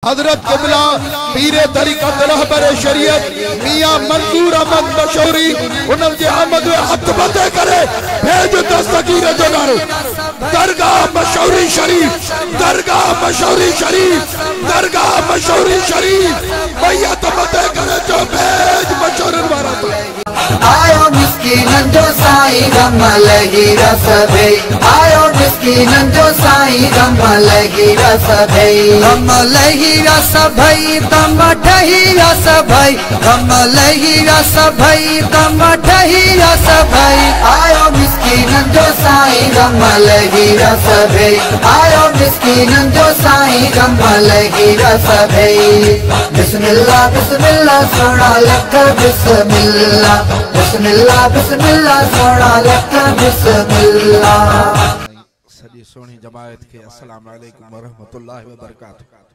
हजरत क़िबला पीरे तरीक़त रहबर शरीयत मियां मंसूर अहमद मशहूरी उन्हनि जे आमद में हथ बंदे करे भेज दस्तगीर जो नारो दरगाह मशहूरी शरीफ दरगाह मशहूरी शरीफ दरगाह मशहूरी शरीफ बैयत बंदे करे जो भेज मशहूर वारा आयो मिस्कीनन जो साईं गम लगी रसभई आयो मिस्कीनन जो साईं गम लगी रसभई गम लगी रसभई तम ठही रसभई गम लगी रसभई तम ठही रसभई आयो मिस्कीनन जो साईं गम लगी रसभई आयो मिस्कीनन जो साईं गम लगी रसभई बिस्मिल्लाह बिस्मिल्लाह सोना लख बिस्मिल्लाह बिस्मिल्लाह बिस्मिल्लाह सोना लख बिस्मिल्लाह। सॼी सोणी जमायत खे अस्सलाम वालेकुम व रहमतुल्लाहि व बरकातहू।